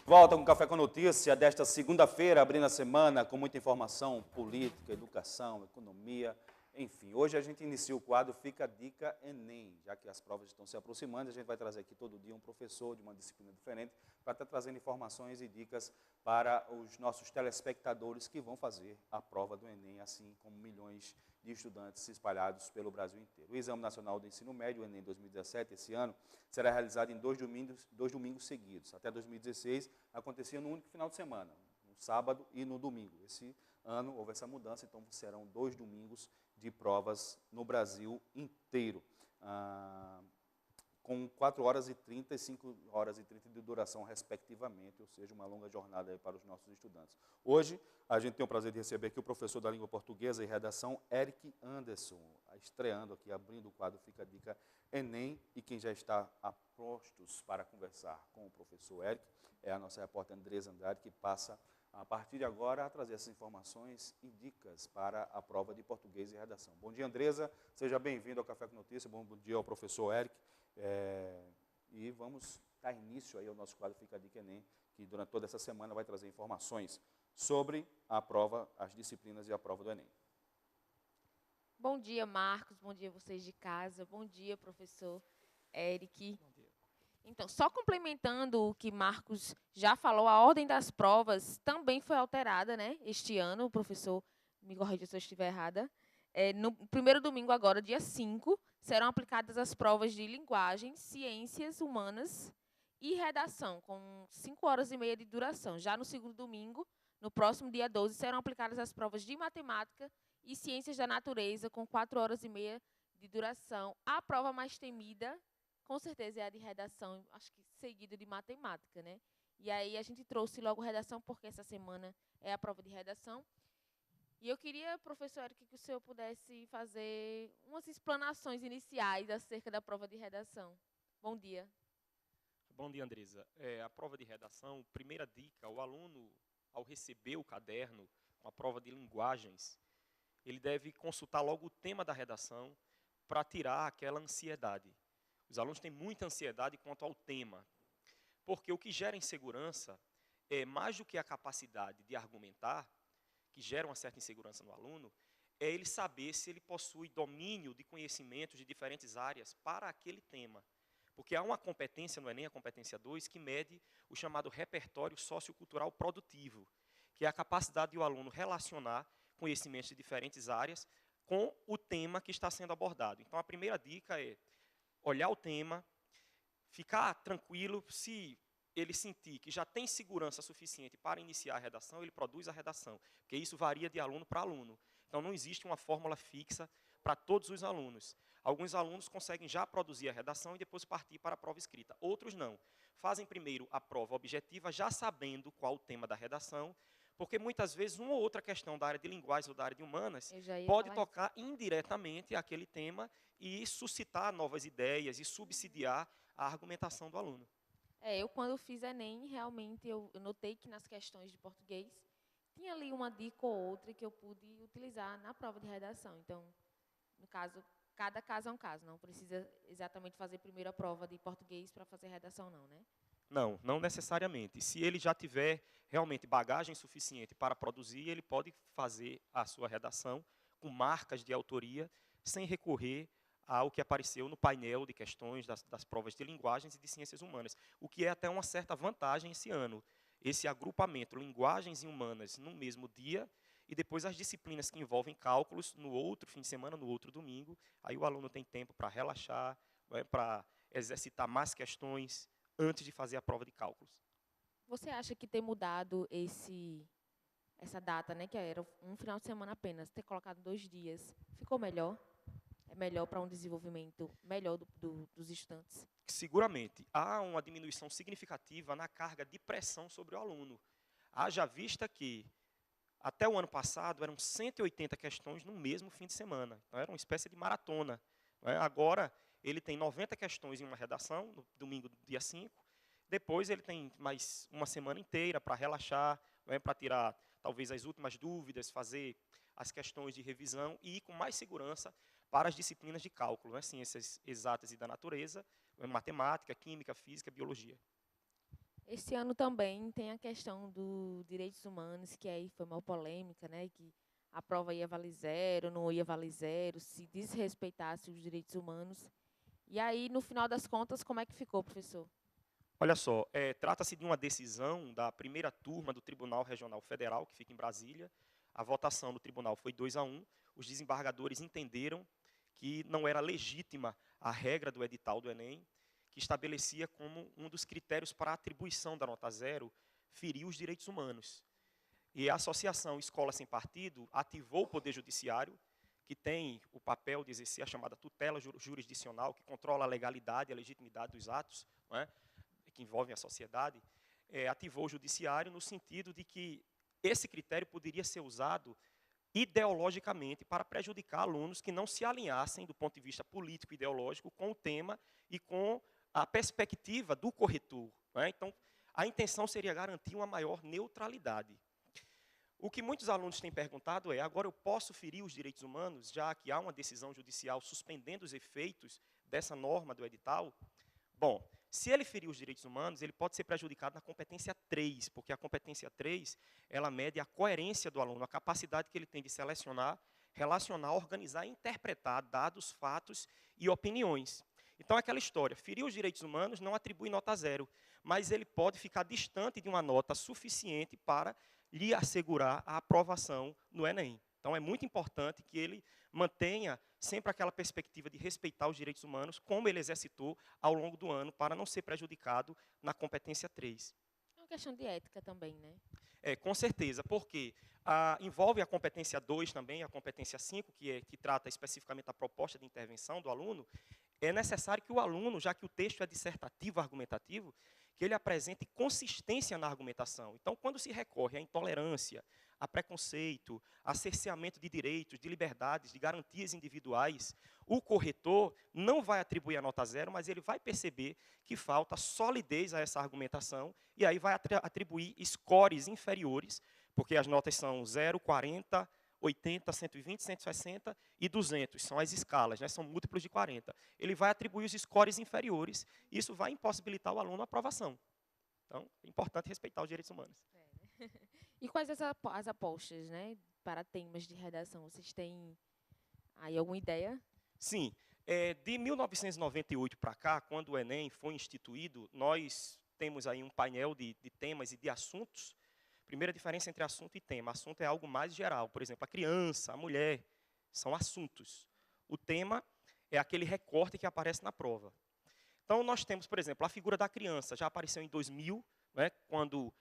Volta com Café com Notícia desta segunda-feira, abrindo a semana com muita informação política, educação, economia, enfim. Hoje a gente inicia o quadro Fica a Dica Enem, já que as provas estão se aproximando, a gente vai trazer aqui todo dia um professor de uma disciplina diferente para estar trazendo informações e dicas para os nossos telespectadores que vão fazer a prova do Enem, assim como milhões de estudantes espalhados pelo Brasil inteiro. O Exame Nacional do Ensino Médio, o Enem 2017, esse ano, será realizado em dois domingos seguidos. Até 2016, acontecia no único final de semana, no sábado e no domingo. Esse ano houve essa mudança, então serão 2 domingos de provas no Brasil inteiro. Com 4 horas e 30 e 5 horas e 30 de duração, respectivamente, ou seja, uma longa jornada aí para os nossos estudantes. Hoje, a gente tem o prazer de receber aqui o professor da língua portuguesa e redação, Eric Anderson, estreando aqui, abrindo o quadro Fica a Dica Enem, e quem já está a postos para conversar com o professor Eric é a nossa repórter Andresa Andrade, que passa, a partir de agora, a trazer essas informações e dicas para a prova de português e redação. Bom dia, Andresa, seja bem-vindo ao Café com Notícia, bom dia ao professor Eric. E vamos dar início aí ao nosso quadro Fica a Dica Enem, que durante toda essa semana vai trazer informações sobre a prova, as disciplinas e a prova do Enem. Bom dia, Marcos, bom dia vocês de casa, bom dia, professor Eric. Bom dia. Então, só complementando o que Marcos já falou, a ordem das provas também foi alterada, né? Este ano, o professor me corrija se eu estiver errada. No primeiro domingo agora, dia 5, serão aplicadas as provas de linguagem, ciências humanas e redação, com 5 horas e meia de duração. Já no segundo domingo, no próximo dia 12, serão aplicadas as provas de matemática e ciências da natureza, com 4 horas e meia de duração. A prova mais temida, com certeza, é a de redação, acho que seguida de matemática, né? E aí a gente trouxe logo redação, porque essa semana é a prova de redação. E eu queria, professor Eric, que o senhor pudesse fazer umas explanações iniciais acerca da prova de redação. Bom dia. Bom dia, Andresa. A prova de redação, primeira dica, o aluno, ao receber o caderno com a prova de linguagens, ele deve consultar logo o tema da redação para tirar aquela ansiedade. Os alunos têm muita ansiedade quanto ao tema, porque o que gera insegurança é mais do que a capacidade de argumentar, que gera uma certa insegurança no aluno, é ele saber se ele possui domínio de conhecimentos de diferentes áreas para aquele tema. Porque há uma competência no Enem, a competência 2, que mede o chamado repertório sociocultural produtivo, que é a capacidade do aluno relacionar conhecimentos de diferentes áreas com o tema que está sendo abordado. Então, a primeira dica é olhar o tema, ficar tranquilo. Se ele sentir que já tem segurança suficiente para iniciar a redação, ele produz a redação, porque isso varia de aluno para aluno. Então, não existe uma fórmula fixa para todos os alunos. Alguns alunos conseguem já produzir a redação e depois partir para a prova escrita. Outros não. Fazem primeiro a prova objetiva, já sabendo qual o tema da redação, porque muitas vezes uma ou outra questão da área de linguagens ou da área de humanas pode tocar indiretamente aquele tema e suscitar novas ideias e subsidiar a argumentação do aluno. Eu quando fiz Enem, realmente eu notei que nas questões de português tinha ali uma dica ou outra que eu pude utilizar na prova de redação. Então, no caso, cada caso é um caso, não precisa exatamente fazer primeiro a prova de português para fazer redação não, né? Não, não necessariamente. Se ele já tiver realmente bagagem suficiente para produzir, ele pode fazer a sua redação com marcas de autoria, sem recorrer ao que apareceu no painel de questões das provas de linguagens e de ciências humanas, o que é até uma certa vantagem esse ano. Esse agrupamento, linguagens e humanas, no mesmo dia, e depois as disciplinas que envolvem cálculos no outro fim de semana, no outro domingo. Aí o aluno tem tempo para relaxar, para exercitar mais questões antes de fazer a prova de cálculos. Você acha que ter mudado essa data, né, que era um final de semana apenas, ter colocado 2 dias, ficou melhor? É melhor para um desenvolvimento melhor dos estudantes? Seguramente, há uma diminuição significativa na carga de pressão sobre o aluno. Haja vista que, até o ano passado, eram 180 questões no mesmo fim de semana. Então, era uma espécie de maratona. Agora, ele tem 90 questões em uma redação, no domingo, dia 5. Depois, ele tem mais uma semana inteira para relaxar, para tirar, talvez, as últimas dúvidas, fazer as questões de revisão e ir com mais segurança para as disciplinas de cálculo, ciências exatas e da natureza, matemática, química, física, biologia. Esse ano também tem a questão dos direitos humanos, que aí foi uma polêmica, né? Que a prova ia valer zero, não ia valer zero, se desrespeitasse os direitos humanos. E aí, no final das contas, como é que ficou, professor? Olha só, trata-se de uma decisão da primeira turma do Tribunal Regional Federal, que fica em Brasília. A votação no tribunal foi 2-1. Os desembargadores entenderam que não era legítima a regra do edital do Enem, que estabelecia como um dos critérios para a atribuição da nota zero ferir os direitos humanos. E a Associação Escola Sem Partido ativou o Poder Judiciário, que tem o papel de exercer a chamada tutela jurisdicional, que controla a legalidade e a legitimidade dos atos, não é, que envolvem a sociedade, ativou o Judiciário no sentido de que esse critério poderia ser usado ideologicamente para prejudicar alunos que não se alinhassem do ponto de vista político e ideológico com o tema e com a perspectiva do corretor, não é? Então, a intenção seria garantir uma maior neutralidade. O que muitos alunos têm perguntado é: agora eu posso ferir os direitos humanos, já que há uma decisão judicial suspendendo os efeitos dessa norma do edital? Bom, se ele ferir os direitos humanos, ele pode ser prejudicado na competência 3, porque a competência 3, ela mede a coerência do aluno, a capacidade que ele tem de selecionar, relacionar, organizar e interpretar dados, fatos e opiniões. Então, aquela história, ferir os direitos humanos não atribui nota zero, mas ele pode ficar distante de uma nota suficiente para lhe assegurar a aprovação no Enem. Então, é muito importante que ele mantenha sempre aquela perspectiva de respeitar os direitos humanos, como ele exercitou ao longo do ano, para não ser prejudicado na competência 3. É uma questão de ética também, né? Com certeza, porque envolve a competência 2 também, a competência 5, que trata especificamente da proposta de intervenção do aluno. É necessário que o aluno, já que o texto é dissertativo, argumentativo, que ele apresente consistência na argumentação. Então, quando se recorre à intolerância, a preconceito, a cerceamento de direitos, de liberdades, de garantias individuais, o corretor não vai atribuir a nota zero, mas ele vai perceber que falta solidez a essa argumentação e aí vai atribuir scores inferiores, porque as notas são 0, 40, 80, 120, 160 e 200. São as escalas, né? São múltiplos de 40. Ele vai atribuir os scores inferiores e isso vai impossibilitar o aluno a aprovação. Então, é importante respeitar os direitos humanos. E quais as apostas, né, para temas de redação? Vocês têm aí alguma ideia? Sim. De 1998 para cá, quando o Enem foi instituído, nós temos aí um painel de temas e de assuntos. Primeira diferença entre assunto e tema. Assunto é algo mais geral. Por exemplo, a criança, a mulher, são assuntos. O tema é aquele recorte que aparece na prova. Então, nós temos, por exemplo, a figura da criança. Já apareceu em 2000, né, quando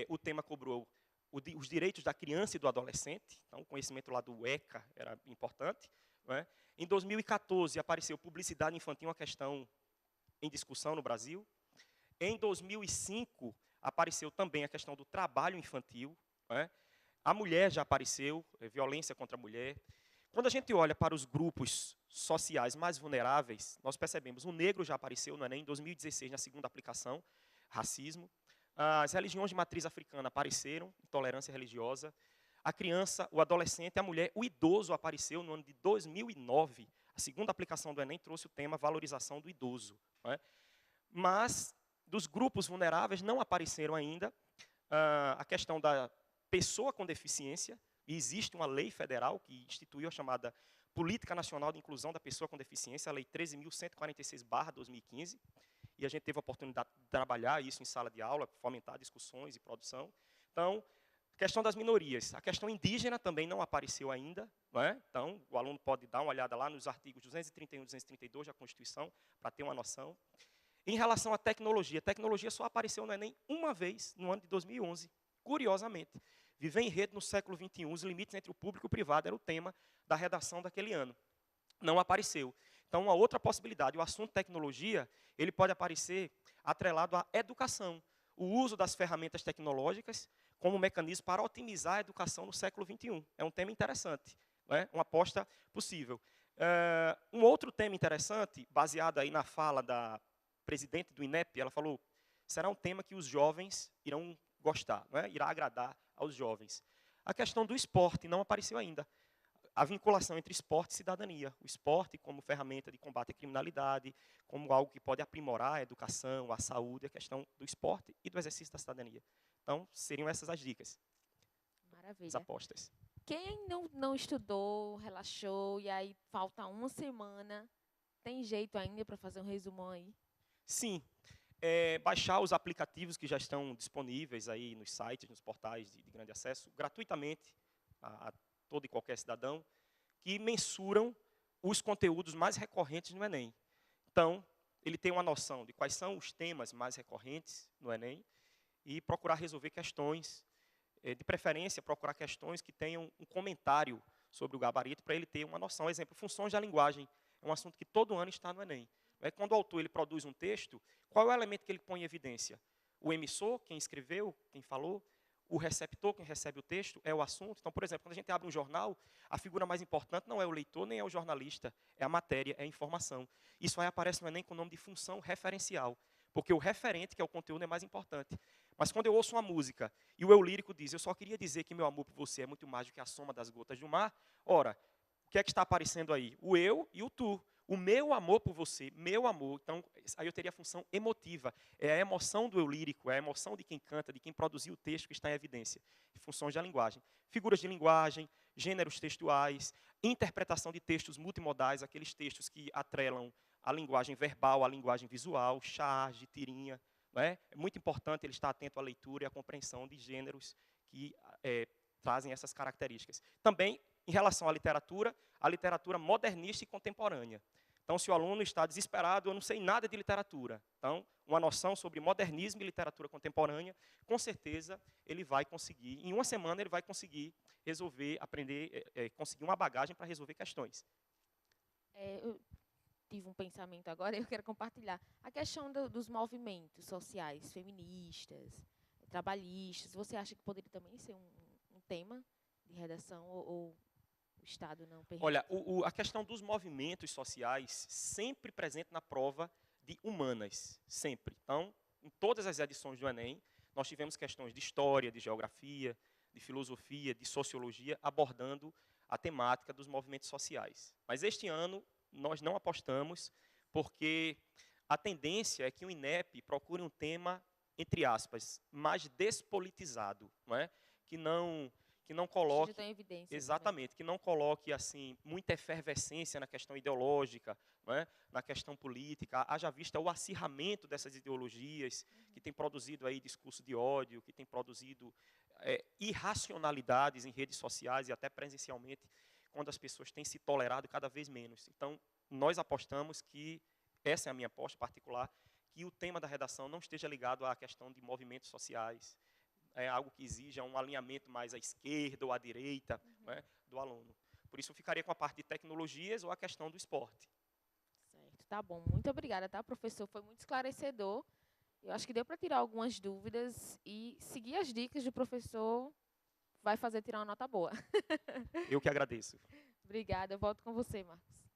o tema cobrou os direitos da criança e do adolescente. Então, o conhecimento lá do ECA era importante. Né? Em 2014, apareceu publicidade infantil, uma questão em discussão no Brasil. Em 2005, apareceu também a questão do trabalho infantil. Né? A mulher já apareceu, violência contra a mulher. Quando a gente olha para os grupos sociais mais vulneráveis, nós percebemos, o negro já apareceu no Enem em 2016, na segunda aplicação, racismo. As religiões de matriz africana apareceram, intolerância religiosa. A criança, o adolescente, a mulher, o idoso apareceu no ano de 2009. A segunda aplicação do Enem trouxe o tema valorização do idoso. Não é? Mas, dos grupos vulneráveis, não apareceram ainda a questão da pessoa com deficiência. E existe uma lei federal que instituiu a chamada Política Nacional de Inclusão da Pessoa com Deficiência, a Lei 13.146/2015. E a gente teve a oportunidade de trabalhar isso em sala de aula, fomentar discussões e produção. Então, questão das minorias. A questão indígena também não apareceu ainda. Não é? Então, o aluno pode dar uma olhada lá nos artigos 231 e 232 da Constituição, para ter uma noção. Em relação à tecnologia, a tecnologia só apareceu no Enem uma vez, no ano de 2011, curiosamente. Viver em rede no século XXI, os limites entre o público e o privado era o tema da redação daquele ano. Não apareceu. Então, uma outra possibilidade, o assunto tecnologia, ele pode aparecer atrelado à educação. O uso das ferramentas tecnológicas como mecanismo para otimizar a educação no século XXI. É um tema interessante, né? Uma aposta possível. Um outro tema interessante, baseado aí na fala da presidente do INEP, ela falou, será um tema que os jovens irão gostar, né? Irá agradar aos jovens. A questão do esporte não apareceu ainda. a vinculação entre esporte e cidadania. O esporte como ferramenta de combate à criminalidade, como algo que pode aprimorar a educação, a saúde, a questão do esporte e do exercício da cidadania. Então, seriam essas as dicas, as Maravilha. apostas. Quem não estudou, relaxou, e aí falta uma semana, tem jeito ainda para fazer um resumão aí? Sim, baixar os aplicativos que já estão disponíveis aí nos sites, nos portais de grande acesso, gratuitamente, a todo e qualquer cidadão, que mensuram os conteúdos mais recorrentes no Enem. Então, ele tem uma noção de quais são os temas mais recorrentes no Enem e procurar resolver questões, de preferência, procurar questões que tenham um comentário sobre o gabarito para ele ter uma noção. Exemplo, funções da linguagem é um assunto que todo ano está no Enem. Quando o autor ele produz um texto, qual é o elemento que ele põe em evidência? O emissor, quem escreveu, quem falou, o receptor, quem recebe o texto, é o assunto. Então, por exemplo, quando a gente abre um jornal, a figura mais importante não é o leitor, nem é o jornalista, é a matéria, é a informação. Isso aí aparece no Enem com o nome de função referencial, porque o referente, que é o conteúdo, é mais importante. Mas quando eu ouço uma música e o eu lírico diz, eu só queria dizer que meu amor por você é muito mais do que a soma das gotas do mar, ora, o que é que está aparecendo aí? O eu e o tu. O meu amor por você, meu amor. Então, aí eu teria a função emotiva. É a emoção do eu lírico, é a emoção de quem canta, de quem produziu o texto que está em evidência. Funções da linguagem. Figuras de linguagem, gêneros textuais, interpretação de textos multimodais, aqueles textos que atrelam a linguagem verbal, a linguagem visual, charge, tirinha. Não é? É muito importante ele estar atento à leitura e à compreensão de gêneros que trazem essas características. Também, em relação à literatura modernista e contemporânea. Então, se o aluno está desesperado, eu não sei nada de literatura. Então, uma noção sobre modernismo e literatura contemporânea, com certeza, ele vai conseguir, em uma semana, ele vai conseguir resolver, aprender, conseguir uma bagagem para resolver questões. Eu tive um pensamento agora e eu quero compartilhar. A questão dos movimentos sociais, feministas, trabalhistas, você acha que poderia também ser um tema de redação ou o Estado não permite? Olha, a questão dos movimentos sociais sempre presente na prova de humanas, sempre. Então, em todas as edições do Enem, nós tivemos questões de história, de geografia, de filosofia, de sociologia, abordando a temática dos movimentos sociais. Mas este ano, nós não apostamos, porque a tendência é que o INEP procure um tema, entre aspas, mais despolitizado, não é? Que não coloque, exatamente, que não coloque assim muita efervescência na questão ideológica, não é? Na questão política, haja vista o acirramento dessas ideologias que tem produzido aí discurso de ódio, que tem produzido irracionalidades em redes sociais e até presencialmente, quando as pessoas têm se tolerado cada vez menos. Então, nós apostamos que, essa é a minha aposta particular, que o tema da redação não esteja ligado à questão de movimentos sociais, é algo que exija um alinhamento mais à esquerda ou à direita, né, do aluno. Por isso, eu ficaria com a parte de tecnologias ou a questão do esporte. Certo, tá bom. Muito obrigada, tá, professor? Foi muito esclarecedor. Eu acho que deu para tirar algumas dúvidas e seguir as dicas do professor vai fazer tirar uma nota boa. Eu que agradeço. Obrigada. Eu volto com você, Marcos.